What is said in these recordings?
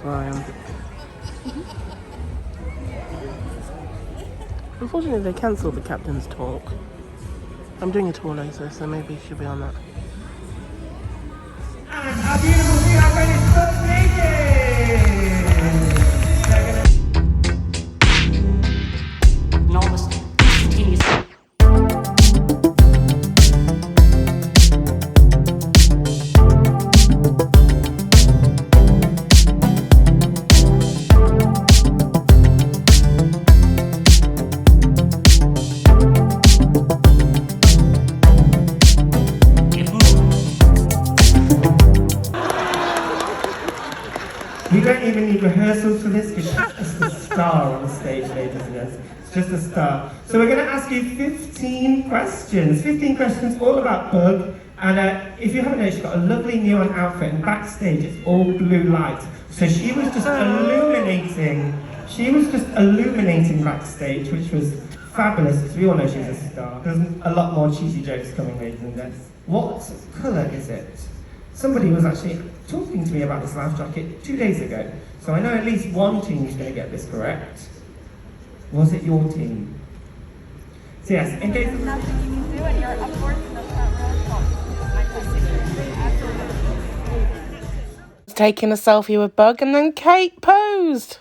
where I am. Unfortunately, they cancelled the captain's talk. I'm doing a tour later, so maybe she'll be on that. And our beautiful VR is booked naked! Enormous, instantaneous. We don't even need rehearsals for this, it's just a star on the stage, ladies and gents. It's just a star. So we're going to ask you 15 questions. 15 questions all about Bug. And if you haven't noticed, she's got a lovely neon outfit, and backstage it's all blue light. So she was just illuminating. She was just illuminating backstage, which was fabulous, because we all know she's a star. There's a lot more cheesy jokes coming, ladies and gents. What colour is it? Somebody was actually talking to me about this life jacket 2 days ago, so I know at least one team is going to get this correct. Was it your team? So yes, in case of... Nothing you can do, and you're of course in the front row. Taking a selfie with Bug, and then Kate posed.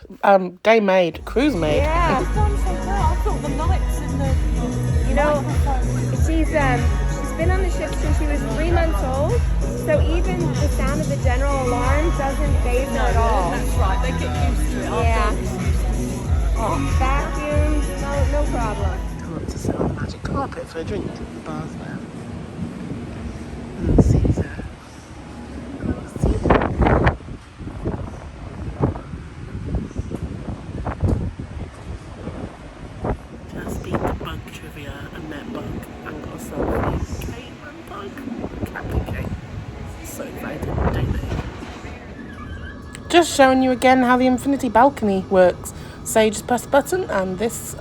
Day maid, cruise maid. Yeah. Also, the lights in the... You know, she's been on the ship since she was 3 months old, so even the sound of the general alarm doesn't faze her at all. That's right, they get used to it. Yeah. Oh, vacuums, no problem. I want to sit on the magic carpet for a drink at the bars there. And the seas there. Just been to Bug Trivia and met Bug and got a selfie. Kate and Bug. Captain Kate. So excited, don't they? Just showing you again how the infinity balcony works. So you just press a button and this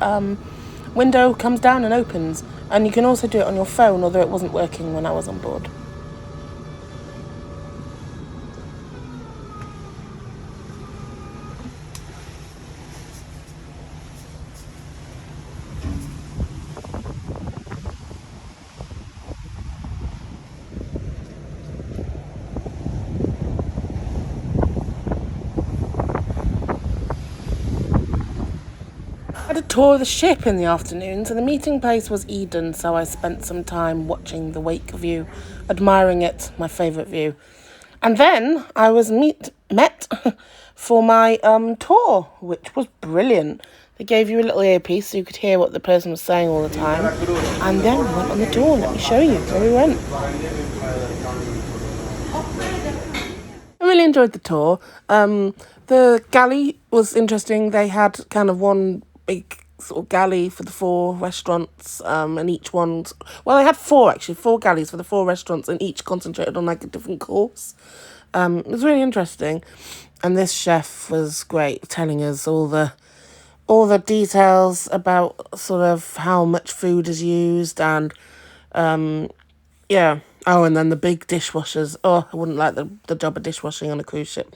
window comes down and opens. And you can also do it on your phone, although it wasn't working when I was on board. I had a tour of the ship in the afternoon, so the meeting place was Eden, so I spent some time watching the wake view, admiring it, my favourite view. And then I was met for my tour, which was brilliant. They gave you a little earpiece so you could hear what the person was saying all the time. And then we went on the tour. Let me show you where we went. I really enjoyed the tour. The galley was interesting. They had kind of one big sort of galley for the 4 restaurants, and each one's... Well, they had 4 galleys for the 4 restaurants, and each concentrated on like a different course. It was really interesting. And this chef was great, telling us all the details about sort of how much food is used, and yeah. Oh, and then the big dishwashers. Oh, I wouldn't like the job of dishwashing on a cruise ship.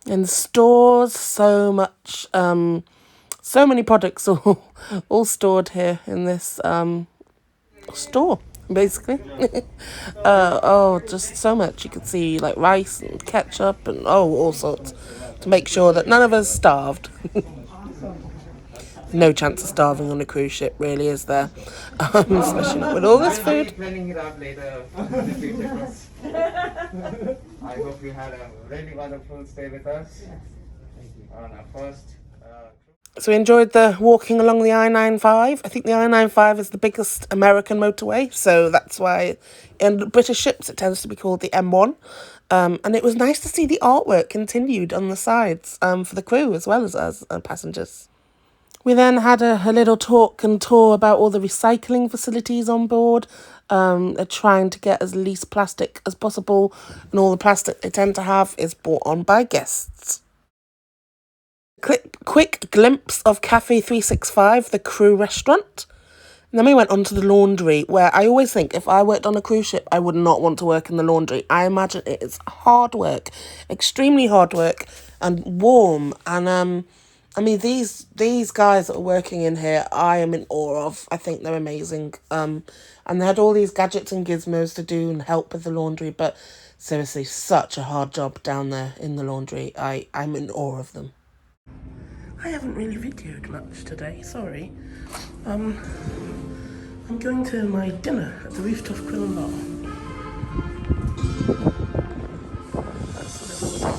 In the stores, so much, so many products all stored here in this store, basically. Just so much. You could see like rice and ketchup and all sorts, to make sure that none of us starved. No chance of starving on a cruise ship, really, is there? Especially not with all this food. Planning it out later. I hope you had a really wonderful stay with us on our first. So we enjoyed the walking along the I-95. I think the I-95 is the biggest American motorway, so that's why in British ships it tends to be called the M1. And it was nice to see the artwork continued on the sides for the crew as well as us passengers. We then had a little talk and tour about all the recycling facilities on board. They're trying to get as least plastic as possible, and all the plastic they tend to have is brought on by guests. Quick glimpse of Cafe 365, the crew restaurant. And then we went on to the laundry, where I always think if I worked on a cruise ship, I would not want to work in the laundry. I imagine it is hard work, extremely hard work, and warm. And I mean, these guys that are working in here, I am in awe of. I think they're amazing. And they had all these gadgets and gizmos to do and help with the laundry. But seriously, such a hard job down there in the laundry. I'm in awe of them. I haven't really videoed much today, sorry. I'm going to my dinner at the Rooftop Grill and Bar. That's the little...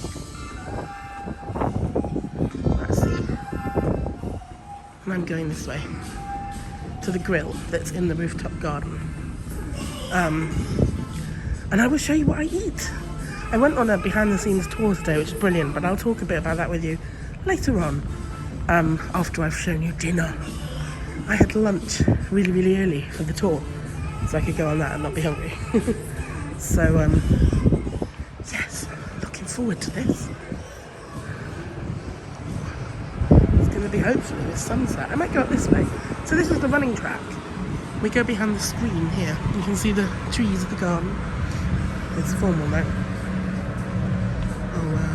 Let's see. And I'm going this way to the grill that's in the rooftop garden. And I will show you what I eat. I went on a behind-the-scenes tour today, which is brilliant, but I'll talk a bit about that with you later on, after I've shown you dinner. I had lunch really, really early for the tour, so I could go on that and not be hungry. So, yes, looking forward to this. It's going to be hopefully this sunset. I might go up this way. So this is the running track. We go behind the screen here. You can see the trees of the garden. It's formal now. Oh, wow.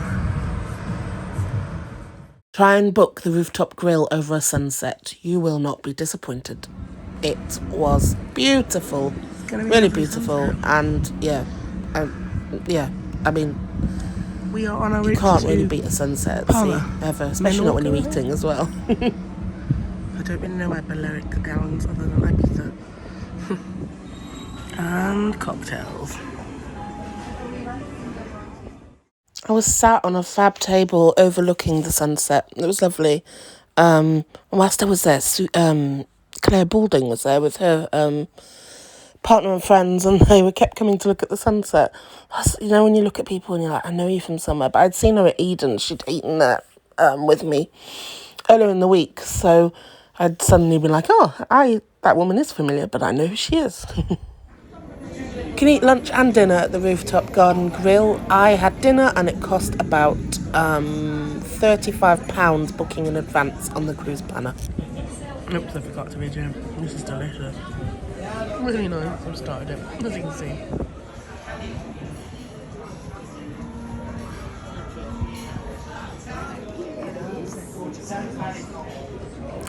Try and book the Rooftop Grill over a sunset. You will not be disappointed. It was beautiful, really beautiful, and yeah, I mean, we are on our route. You can't really beat a sunset at sea ever, especially not when you're eating as well. I don't really know my Balearic gallons other than Ibiza. And cocktails. I was sat on a fab table overlooking the sunset. It was lovely. Whilst I was there, Claire Balding was there with her partner and friends, and they kept coming to look at the sunset. You know, when you look at people and you're like, I know you from somewhere, but I'd seen her at Eden. She'd eaten that with me earlier in the week, so I'd suddenly been like, oh, that woman is familiar, but I know who she is. You can eat lunch and dinner at the Rooftop Garden Grill. I had dinner and it cost about £35 booking in advance on the cruise planner. Oops, I forgot to video. This is delicious. Really nice. I've started it, as you can see.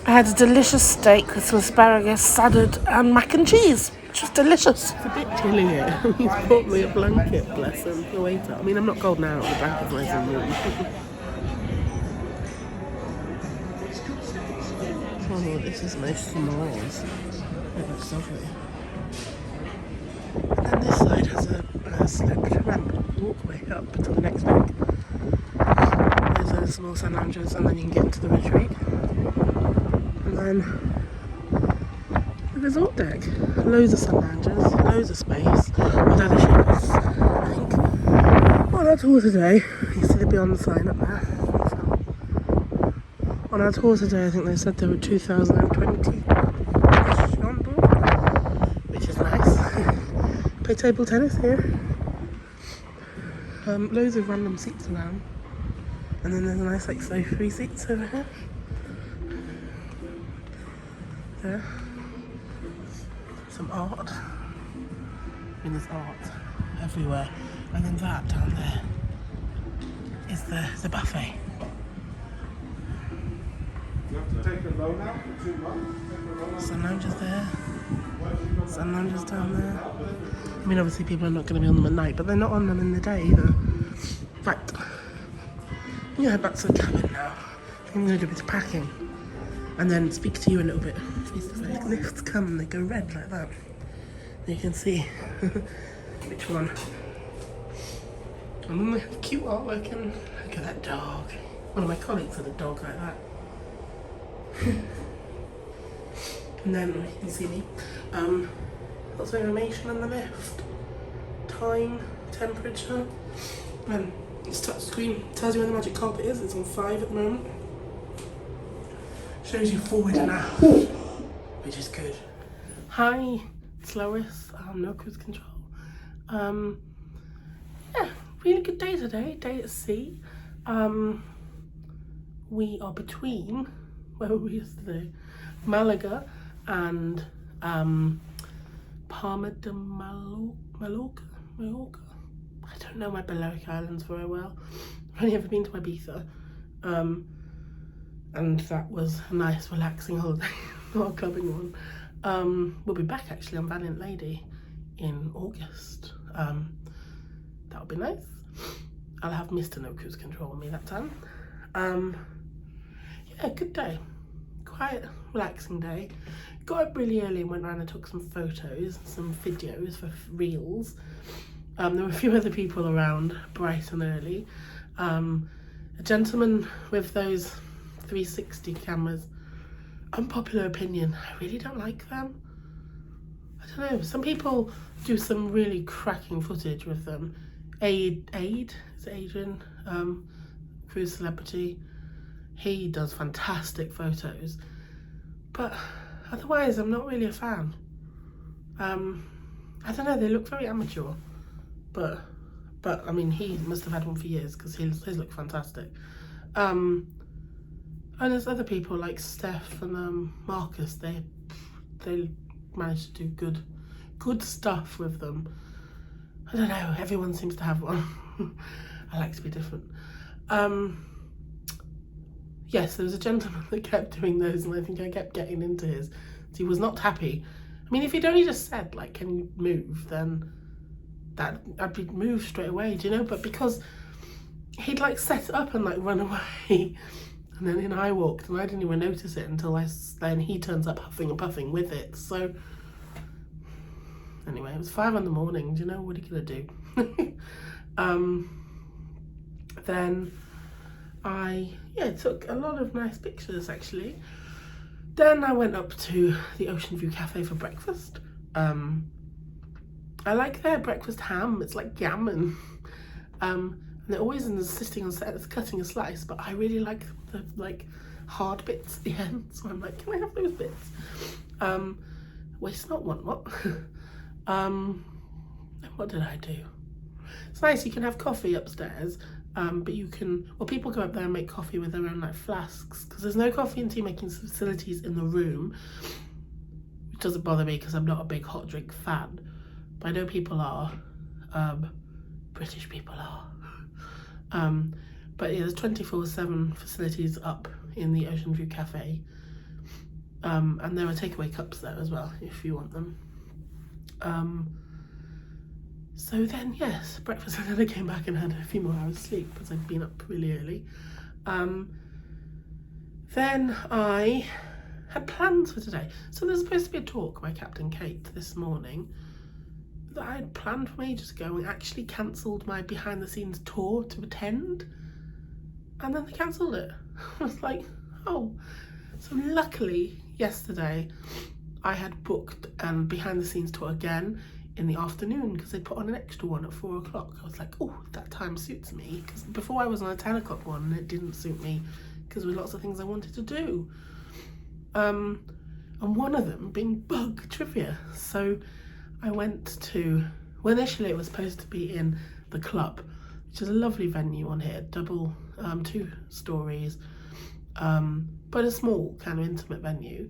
I had a delicious steak with some asparagus, salad and mac and cheese. Which was delicious. It's a bit chilly here. He's brought me a blanket, bless him, the waiter. I mean, I'm not cold now, the blanket's nice and warm. Oh, this is my s'mores. It looks lovely. And then this side has a sloped ramp walkway up to the next deck. There's a small sun lounges, and then you can get into the retreat. And then the resort deck. Loads of sun lounges, loads of space. Although the ship is, I think, on our tour today, you see the Beyond sign up there. On our tour today, I think they said there were 2,020 on board, which is nice. Play table tennis here. Loads of random seats around. And then there's a nice like sofa seats over here. There. Some art. I mean, there's art everywhere. And then that down there is the buffet. You have to take a loan out for 2 months. Sun lounges there. Sun lounges down there. I mean, obviously people are not going to be on them at night, but they're not on them in the day either. Right. I'm going to head back to the cabin now. I'm going to do a bit of packing. And then speak to you a little bit. Lifts come and they go red like that. You can see which one. And then we have cute artwork and look at that dog. One of my colleagues had a dog like that. And then you can see me. Lots of information on the lift. Time, temperature. And it's touch screen. Tells you where the magic carpet is. It's on 5 at the moment. Shows you forward and aft, which is good. Hi, it's Lois. No cruise control. Yeah, really good day today. Day at sea. We are between, where were we yesterday? Malaga and Palma de Mallorca. I don't know my Balearic Islands very well. I've only ever been to Ibiza. And that was a nice relaxing holiday, not a clubbing one. We'll be back actually on Valiant Lady in August. That'll be nice. I'll have Mr. No Cruise Control on me that time. Yeah, good day. Quite relaxing day. Got up really early and went around and took some photos, some videos for reels. There were a few other people around bright and early. A gentleman with those 360 cameras. Unpopular opinion, I really don't like them. I don't know, some people do some really cracking footage with them. Is it Adrian? Cruise Celebrity. He does fantastic photos. But otherwise, I'm not really a fan. I don't know, they look very amateur. But I mean, he must have had one for years because his look fantastic. And there's other people like Steph and Marcus. They managed to do good stuff with them. I don't know, everyone seems to have one. I like to be different. Yes, there was a gentleman that kept doing those, and I think I kept getting into his. He was not happy. I mean, if he'd only just said, like, can you move, then I'd be moved straight away, do you know? But because he'd like set it up and like run away, and then in I walked, and I didn't even notice it until then he turns up huffing and puffing with it. So anyway, it was 5 in the morning. Do you know what are you gonna do? Then I took a lot of nice pictures actually. Then I went up to the Ocean View Cafe for breakfast. I like their breakfast ham. It's like gammon. And they're always insisting on cutting a slice, but I really like the like hard bits at the end. So I'm like, can I have those bits? Waste not, want not. And what did I do? It's nice, you can have coffee upstairs, but you can, well, people go up there and make coffee with their own like flasks, because there's no coffee and tea making facilities in the room, which doesn't bother me because I'm not a big hot drink fan. But I know people are, British people are. But yeah, there's 24/7 facilities up in the Ocean View Cafe. And there are takeaway cups there as well, if you want them. So then, yes, breakfast, and then I came back and had a few more hours sleep because I'd been up really early. Then I had plans for today. So there's supposed to be a talk by Captain Kate this morning that I had planned for ages ago, and actually cancelled my behind the scenes tour to attend, and then they cancelled it. I was like, oh. So luckily yesterday I had booked behind the scenes tour again in the afternoon because they put on an extra one at 4 o'clock. I was like, oh, that time suits me, because before I was on a 10 o'clock one and it didn't suit me because there were lots of things I wanted to do. And one of them being bug trivia. So I went to, well, initially it was supposed to be in the club, which is a lovely venue on here, double, 2 stories, but a small kind of intimate venue.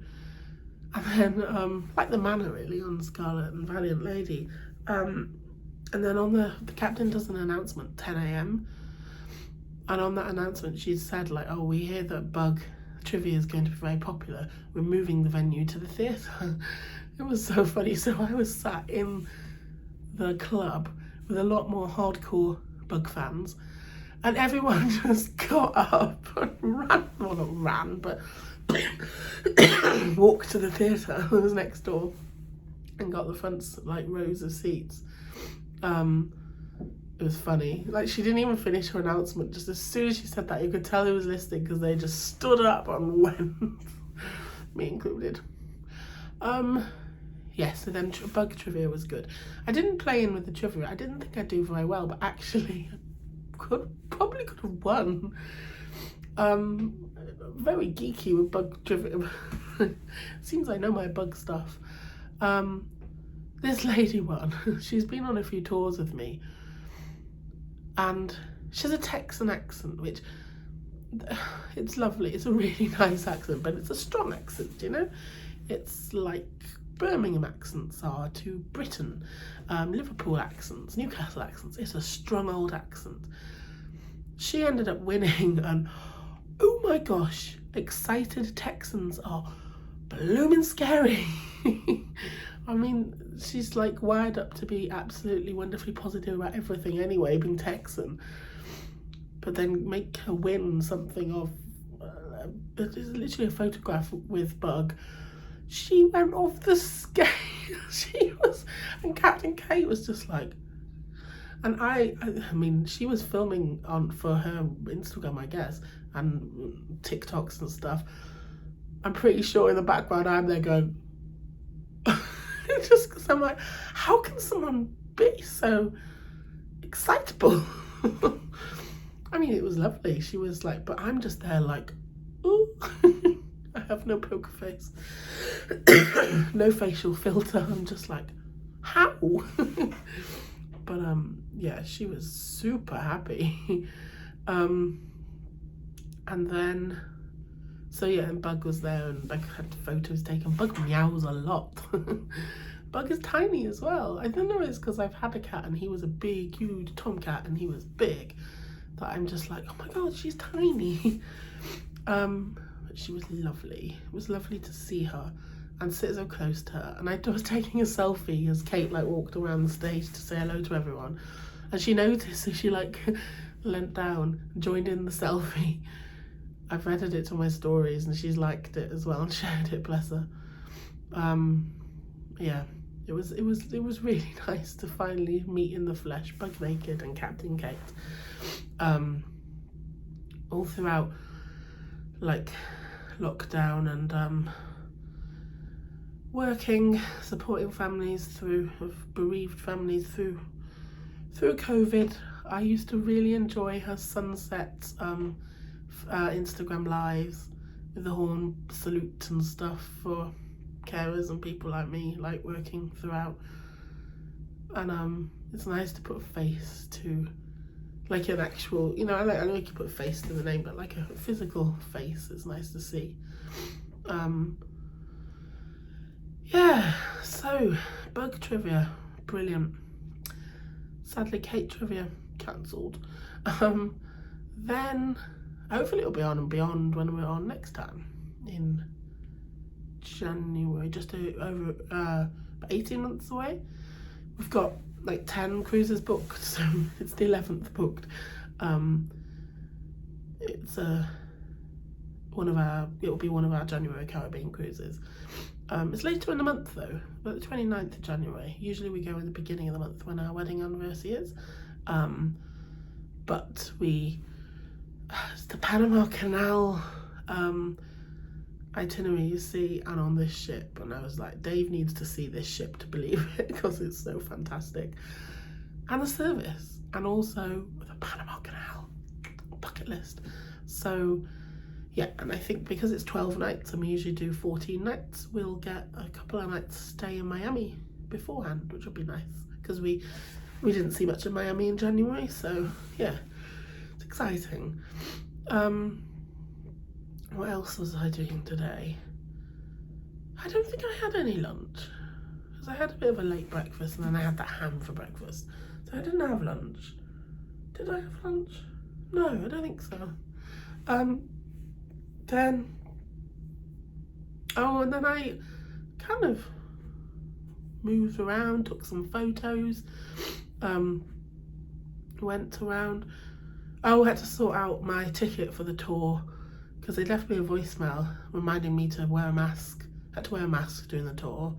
And then, like the Manor really, on Scarlet and Valiant Lady. And then on the captain does an announcement, 10 AM. And on that announcement, she said like, oh, we hear that bug trivia is going to be very popular. We're moving the venue to the theatre. It was so funny. So I was sat in the club with a lot more hardcore bug fans, and everyone just got up and ran, well not ran, but walked to the theatre that was next door and got the front like rows of seats. It was funny. Like, she didn't even finish her announcement. Just as soon as she said that, you could tell who was listening because they just stood up and went, me included. Yeah, so then bug trivia was good. I didn't play in with the trivia. I didn't think I'd do very well, but actually probably could have won. Very geeky with bug trivia. Seems I know my bug stuff. This lady won. She's been on a few tours with me, and she has a Texan accent, which it's lovely. It's a really nice accent, but it's a strong accent, you know? It's like Birmingham accents are to Britain, Liverpool accents, Newcastle accents. It's a strong old accent. She ended up winning, and oh my gosh, excited Texans are blooming scary. I mean, she's like wired up to be absolutely wonderfully positive about everything anyway, being Texan. But then make her win something of, it's literally a photograph with Bug. She went off the scale. And Captain Kate was just like, and I mean, she was filming for her Instagram, I guess, and TikToks and stuff. I'm pretty sure in the background I'm there going, just because I'm like, how can someone be so excitable? I mean, it was lovely. She was like, but I'm just there like, ooh. I have no poker face, no facial filter. I'm just like, how? But yeah, she was super happy. And then, so yeah, and Bug was there, and Bug had photos taken. Bug meows a lot. Bug is tiny as well. I don't know if it's because I've had a cat and he was a big, huge tomcat and he was big, that I'm just like, oh my god, she's tiny. But she was lovely. It was lovely to see her and sit so close to her. And I was taking a selfie as Kate like walked around the stage to say hello to everyone, and she noticed, so she like leant down and joined in the selfie. I've added it to my stories and she's liked it as well and shared it, bless her. Yeah, it was really nice to finally meet in the flesh, Bug Naked and Captain Kate. All throughout like lockdown and working, supporting families bereaved families through COVID. I used to really enjoy her sunset Instagram lives with the horn salute and stuff for carers and people like me, like working throughout. And it's nice to put a face to like an actual, you know, I like you put a face to the name, but like a physical face, it's nice to see. Yeah, so Bug trivia, brilliant. Sadly, Kate trivia cancelled. Then hopefully it'll be on and beyond when we're on next time in January, just over about 18 months away. We've got like 10 cruises booked, so it's the 11th booked. It's it'll be one of our January Caribbean cruises. It's later in the month though, but the 29th of January. Usually we go in the beginning of the month when our wedding anniversary is. But it's the Panama Canal itinerary, you see, and on this ship, and I was like, Dave needs to see this ship to believe it, because it's so fantastic. And the service, and also the Panama Canal bucket list. So yeah, and I think because it's 12 nights and we usually do 14 nights, we'll get a couple of nights stay in Miami beforehand, which will be nice, because we didn't see much of Miami in January, so yeah, it's exciting. What else was I doing today? I don't think I had any lunch, because I had a bit of a late breakfast and then I had that ham for breakfast, so I didn't have lunch. Did I have lunch? No, I don't think so. Then I kind of moved around, took some photos, went around. I had to sort out my ticket for the tour, because they left me a voicemail reminding me to wear a mask. I had to wear a mask during the tour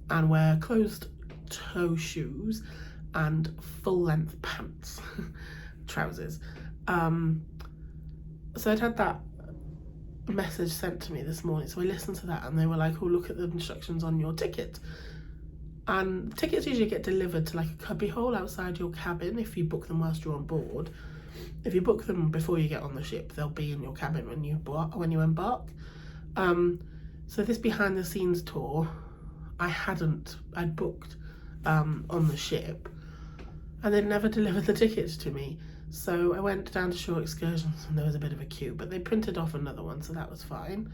and wear closed toe shoes and full length pants, trousers. So I'd had that message sent to me this morning, so I listened to that and they were like, oh, look at the instructions on your ticket. And tickets usually get delivered to like a cubbyhole outside your cabin if you book them whilst you're on board. If you book them before you get on the ship, they'll be in your cabin when you embark. So this behind the scenes tour, I'd booked on the ship, and they'd never delivered the tickets to me. So I went down to Shore Excursions and there was a bit of a queue, but they printed off another one, so that was fine.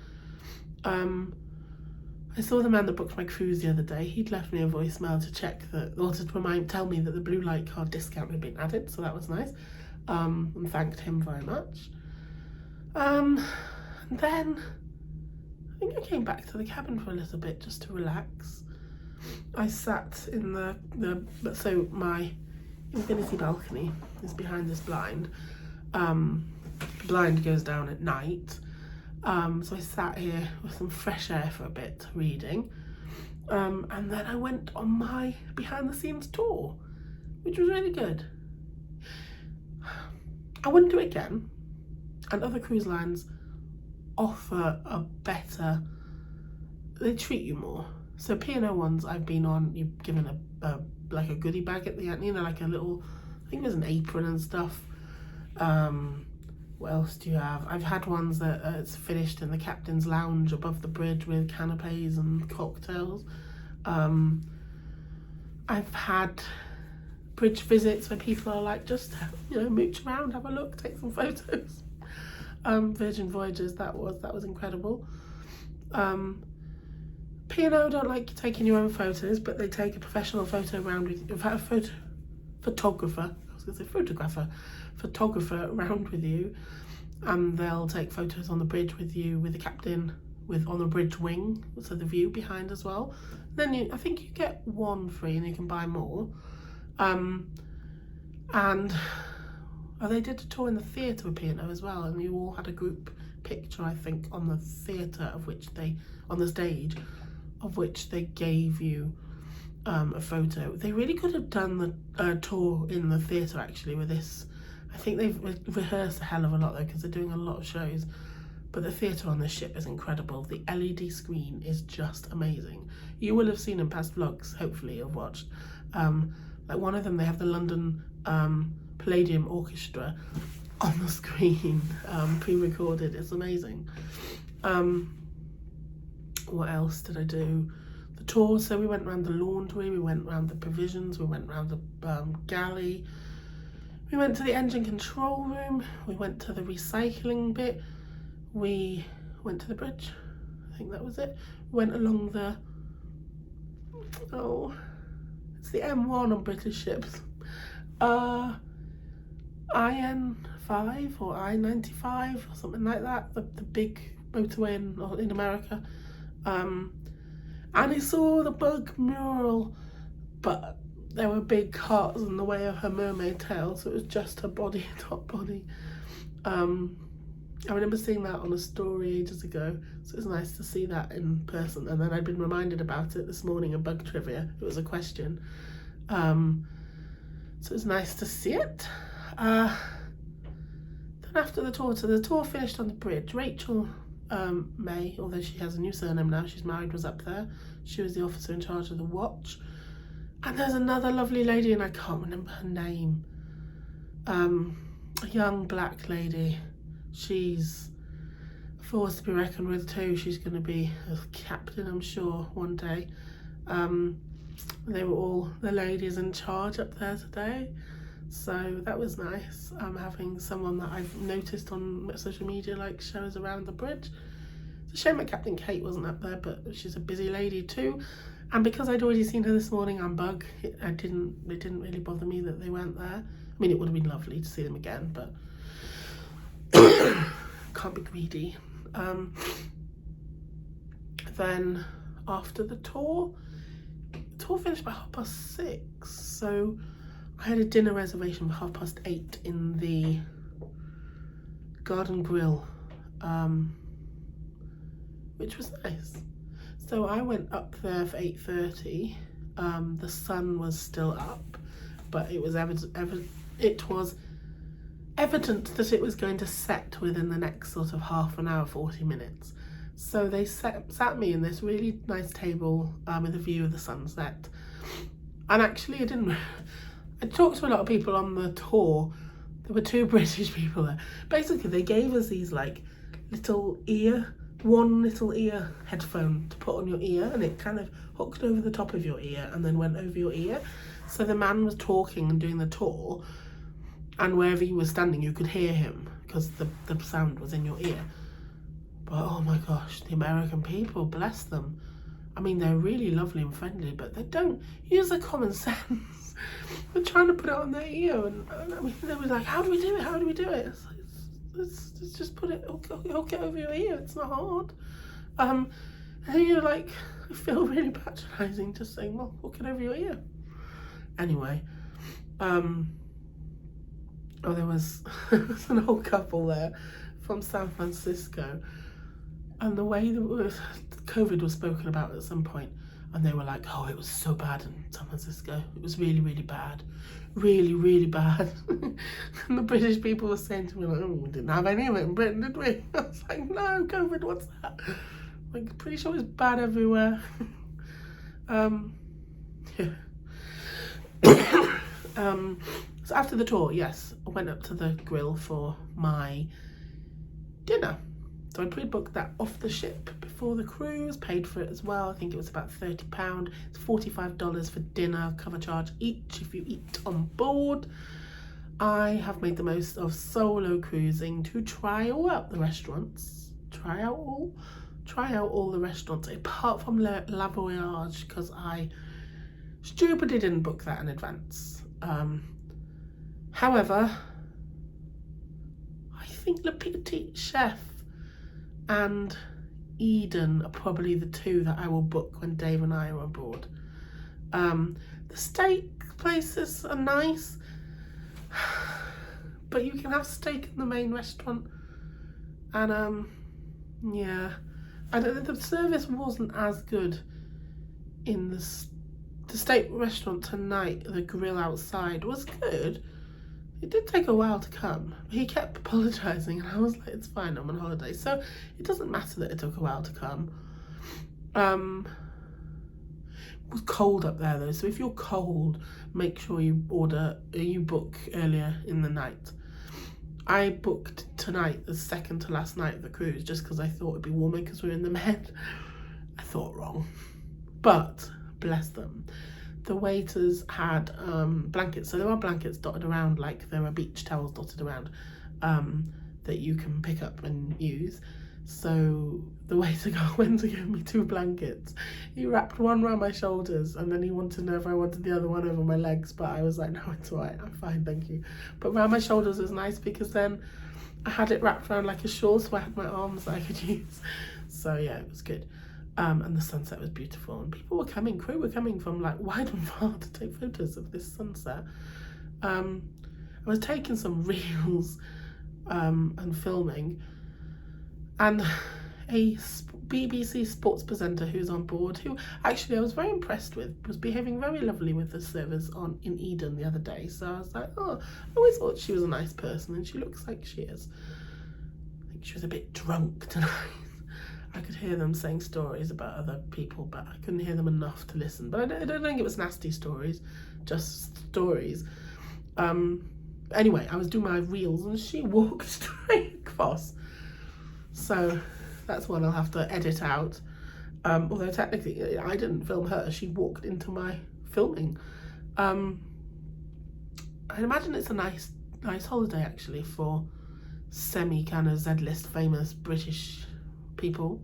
I saw the man that booked my cruise the other day. He'd left me a voicemail to check that, or to tell me that the blue light card discount had been added, so that was nice. And thanked him very much. And then I think I came back to the cabin for a little bit just to relax. I sat in so my infinity balcony is behind this blind. The blind goes down at night. So I sat here with some fresh air for a bit, reading. And then I went on my behind the scenes tour, which was really good. I wouldn't do it again. And other cruise lines offer a better, they treat you more. So P&O ones I've been on, you're given a like a goodie bag at the end, you know, like a little, I think there's an apron and stuff. What else do you have? I've had ones that it's finished in the captain's lounge above the bridge with canapes and cocktails. I've had bridge visits where people are like, just, you know, mooch around, have a look, take some photos. Virgin Voyages, that was incredible. P&O don't like taking your own photos, but they take a professional photo around with you. In fact, a photographer around with you, and they'll take photos on the bridge with you, with the captain, on the bridge wing, so the view behind as well. Then I think you get one free and you can buy more. They did a tour in the theatre with P&O as well, and you all had a group picture, I think, on the theatre on the stage, of which they gave you a photo. They really could have done the tour in the theatre actually with this. I think they've rehearsed a hell of a lot though, because they're doing a lot of shows. But the theatre on this ship is incredible. The LED screen is just amazing. You will have seen in past vlogs, hopefully you've watched. Like one of them, they have the London Palladium Orchestra on the screen, pre-recorded. It's amazing. What else did I do? The tour, so we went around the laundry, we went around the provisions, we went around the galley, we went to the engine control room, we went to the recycling bit, we went to the bridge, I think that was it. We went along it's the M1 on British ships, IN5 or I-95 or something like that, the big motorway in America. And I saw the bug mural, but there were big hearts in the way of her mermaid tail, so it was just her body, top body. I remember seeing that on a story ages ago, so it was nice to see that in person. And then I'd been reminded about it this morning in bug trivia. It was a question. So it was nice to see it. Then after the tour, so the tour finished on the bridge. Rachel May, although she has a new surname now, she's married, was up there. She was the officer in charge of the watch. And there's another lovely lady, and I can't remember her name. A young black lady. She's a force to be reckoned with too. She's going to be a captain, I'm sure, one day. They were all the ladies in charge up there today. So that was nice, having someone that I've noticed on social media like shows around the bridge. It's a shame that Captain Kate wasn't up there, but she's a busy lady too. And because I'd already seen her this morning on Bug, it didn't really bother me that they weren't there. I mean, it would have been lovely to see them again, but can't be greedy. Then after the tour finished by 6:30, so I had a dinner reservation for 8:30 in the Garden Grill, which was nice. So I went up there for 8:30. The sun was still up, but it was evident that it was going to set within the next sort of half an hour, 40 minutes. So they sat me in this really nice table with a view of the sunset. And actually I talked to a lot of people on the tour. There were 2 British people there. Basically, they gave us these like one little ear headphone to put on your ear, and it kind of hooked over the top of your ear and then went over your ear. So the man was talking and doing the tour, and wherever you were standing, you could hear him because the sound was in your ear. But oh my gosh, the American people, bless them. I mean, they're really lovely and friendly, but they don't use their common sense. They're trying to put it on their ear, and I mean, they were like, how do we do it? How do we do it? It's like, let's just put it, it'll get over your ear. It's not hard. And you're like, I feel really patronising just saying, well, we'll get over your ear. Anyway, oh, there was an old couple there from San Francisco, and the way that COVID was spoken about at some point, and they were like, oh, it was so bad in San Francisco. It was really, really bad. Really, really bad. And the British people were saying to me, like, oh, we didn't have any of it in Britain, did we? I was like, no, COVID, what's that? Like, pretty sure it's bad everywhere. Yeah. So after the tour, yes, I went up to the grill for my dinner. So I pre-booked that off the ship before the cruise, paid for it as well. I think it was about £30. It's $45 for dinner, cover charge each if you eat on board. I have made the most of solo cruising to try out the restaurants. Try out all the restaurants, apart from La Voyage, because I stupidly didn't book that in advance. However, I think Le Petit Chef and Eden are probably the two that I will book when Dave and I are on board. The steak places are nice, but you can have steak in the main restaurant, and yeah, the service wasn't as good in the steak restaurant tonight. The grill outside was good. It did take a while to come. He kept apologising, and I was like, it's fine, I'm on holiday. So it doesn't matter that it took a while to come. It was cold up there though, so if you're cold, make sure you book earlier in the night. I booked tonight, the second to last night of the cruise, just because I thought it'd be warmer because we were in the Med. I thought wrong. But, bless them, the waiters had blankets. So there are blankets dotted around, like there are beach towels dotted around, that you can pick up and use. So the waiter went to give me 2 blankets. He wrapped one around my shoulders, and then he wanted to know if I wanted the other one over my legs, but I was like, no, it's all right, I'm fine, thank you. But around my shoulders was nice because then I had it wrapped around like a shawl, so I had my arms that I could use. So yeah, it was good. And the sunset was beautiful, and people were coming, crew were coming from like wide and far to take photos of this sunset. I was taking some reels and filming, and a BBC sports presenter who's on board, who actually I was very impressed with, was behaving very lovely with the service in Eden the other day. So I was like, oh, I always thought she was a nice person, and she looks like she is. I think she was a bit drunk tonight. I could hear them saying stories about other people, but I couldn't hear them enough to listen. But I don't think it was nasty stories, just stories. Anyway, I was doing my reels and she walked straight across. So that's one I'll have to edit out. Although technically I didn't film her, she walked into my filming. I imagine it's a nice holiday actually for semi kind of Z-list famous British people,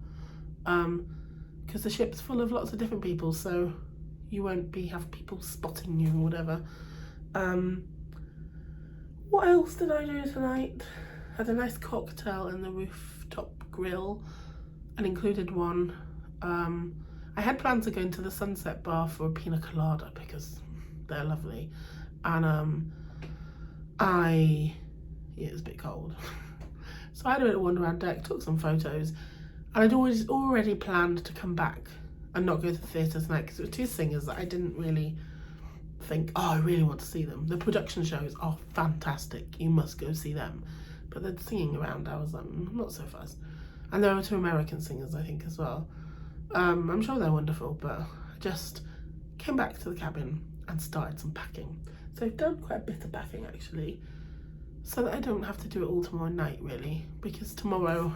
because the ship's full of lots of different people, so you won't have people spotting you or whatever. What else did I do tonight? Had a nice cocktail in the rooftop grill, an included one. I had planned to go into the Sunset Bar for a pina colada because they're lovely, and it was a bit cold. So I had a little wander around deck, took some photos, and I'd already planned to come back and not go to the theatre tonight because it was 2 singers that I didn't really think, oh, I really want to see them. The production shows are fantastic, you must go see them. But the singing around, I was like, not so fussed. And there were 2 American singers, I think, as well. I'm sure they're wonderful, but I just came back to the cabin and started some packing. So I've done quite a bit of packing actually, so that I don't have to do it all tomorrow night really, because tomorrow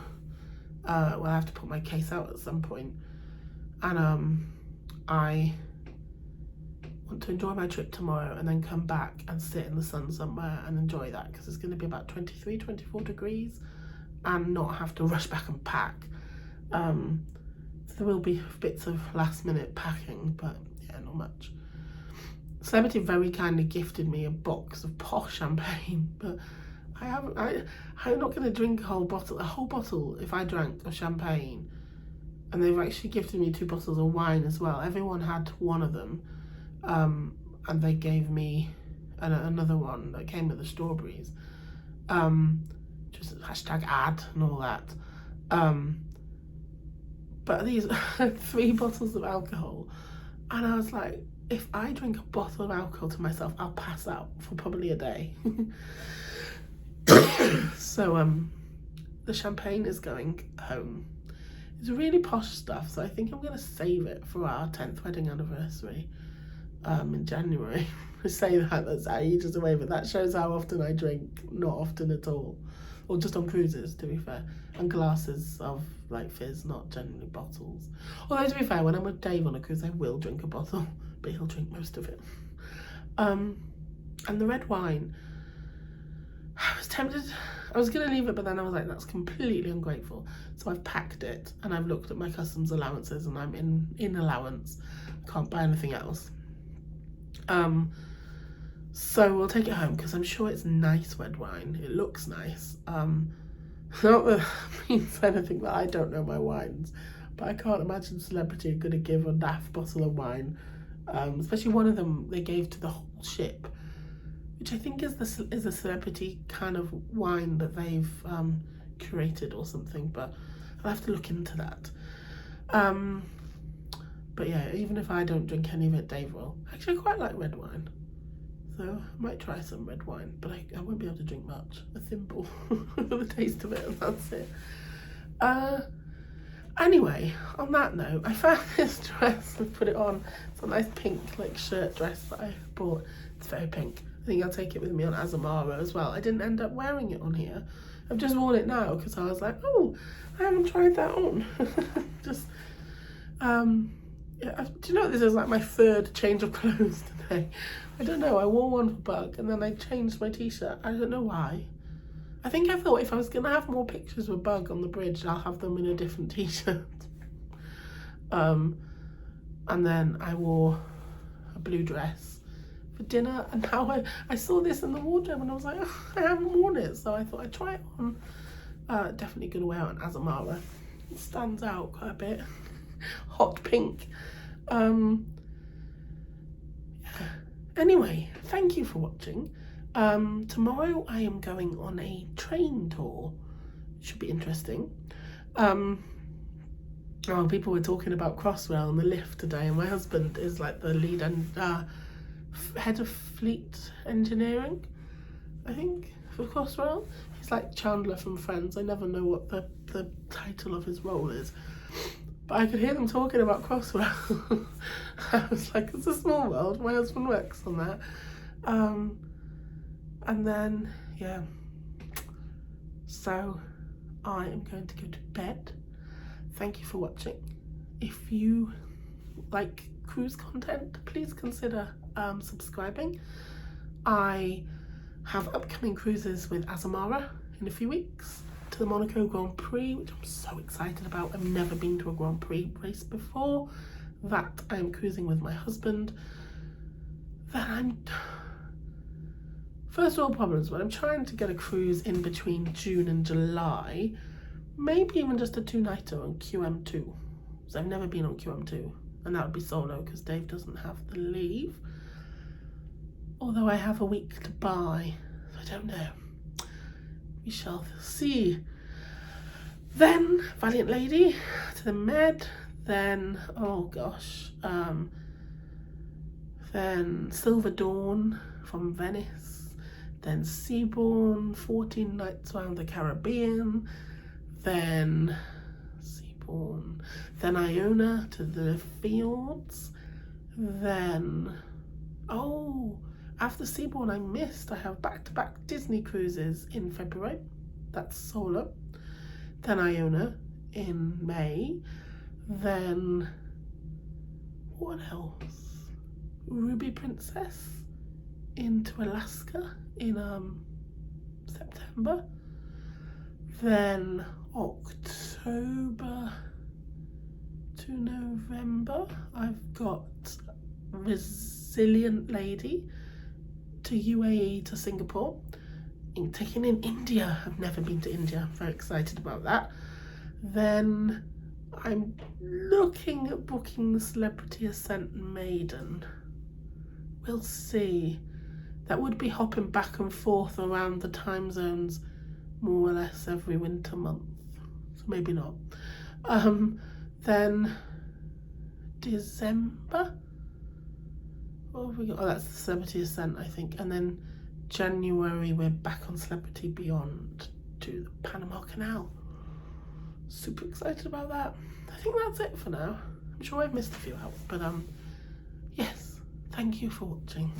well, I have to put my case out at some point, and I want to enjoy my trip tomorrow and then come back and sit in the sun somewhere and enjoy that, because it's going to be about 23, 24 degrees, and not have to rush back and pack. So there will be bits of last minute packing, but yeah, not much. Celebrity very kindly gifted me a box of posh champagne, but I'm not going to drink a whole bottle if I drank of champagne. And they've actually gifted me 2 bottles of wine as well. Everyone had one of them, and they gave me another one that came with the strawberries. Just #ad and all that. But these 3 bottles of alcohol, and I was like, if I drink a bottle of alcohol to myself, I'll pass out for probably a day. So the champagne is going home. It's really posh stuff, so I think I'm going to save it for our 10th wedding anniversary in January. I say that's ages away, but that shows how often I drink. Not often at all, or just on cruises, to be fair, and glasses of like fizz, not generally bottles. Although to be fair, when I'm with Dave on a cruise, I will drink a bottle, but he'll drink most of it. And the red wine, I was tempted. I was going to leave it, but then I was like, that's completely ungrateful. So I've packed it, and I've looked at my customs allowances, and I'm in allowance. I can't buy anything else. So we'll take it home, because I'm sure it's nice red wine. It looks nice. Not that it means anything that I don't know my wines, but I can't imagine Celebrity are going to give a daft bottle of wine. Especially one of them they gave to the whole ship, which I think is a Celebrity kind of wine that they've curated or something, but I'll have to look into that. But yeah, even if I don't drink any of it, Dave will. Actually, I quite like red wine, so I might try some red wine, but I won't be able to drink much. A thimble for the taste of it, and that's it. Anyway, on that note, I found this dress and put it on. It's a nice pink like shirt dress that I bought. It's very pink. I think I'll take it with me on Azamara as well. I didn't end up wearing it on here. I've just worn it now because I was like, oh, I haven't tried that on. Just, yeah, do you know this is like my 3rd change of clothes today? I don't know. I wore one for Bug, and then I changed my t-shirt. I don't know why. I think I thought if I was going to have more pictures with Bug on the bridge, I'll have them in a different t-shirt. And then I wore a blue dress for dinner, and now I saw this in the wardrobe, and I was like, oh, I haven't worn it, so I thought I'd try it on. Definitely going to wear it on Azamara. It stands out quite a bit. Hot pink. Yeah. Anyway, thank you for watching. Tomorrow I am going on a train tour. Should be interesting. People were talking about Crossrail and the lift today, and my husband is like the lead and head of fleet engineering, I think, for Crossrail. He's like Chandler from Friends. I never know what the title of his role is, but I could hear them talking about Crossrail. I was like, it's a small world. My husband works on that. And then, yeah, so I am going to go to bed. Thank you for watching. If you like cruise content, please consider subscribing. I have upcoming cruises with Azamara in a few weeks to the Monaco Grand Prix, which I'm so excited about. I've never been to a Grand Prix race before. That I am cruising with my husband. Then first world problems, but I'm trying to get a cruise in between June and July. Maybe even just a 2-nighter on QM2. because I've never been on QM2. And that would be solo because Dave doesn't have the leave. Although I have a week to buy. So I don't know. We shall see. Then Valiant Lady to the Med. Then, oh gosh. Then Silver Dawn from Venice. Then Seabourn, 14 nights around the Caribbean. Then Seabourn. Then Iona to the Fjords. Then, oh, after Seabourn I missed. I have back-to-back Disney cruises in February. That's solo. Then Iona in May. Then, what else? Ruby Princess into Alaska in September. Then October to November, I've got Resilient Lady to UAE to Singapore. Taking in India. I've never been to India. I'm very excited about that. Then I'm looking at booking the Celebrity Ascent Maiden. We'll see. That would be hopping back and forth around the time zones more or less every winter month. So maybe not. Then December. What have we got? Oh, that's the Celebrity Ascent, I think. And then January, we're back on Celebrity Beyond to the Panama Canal. Super excited about that. I think that's it for now. I'm sure I've missed a few out, but yes, thank you for watching.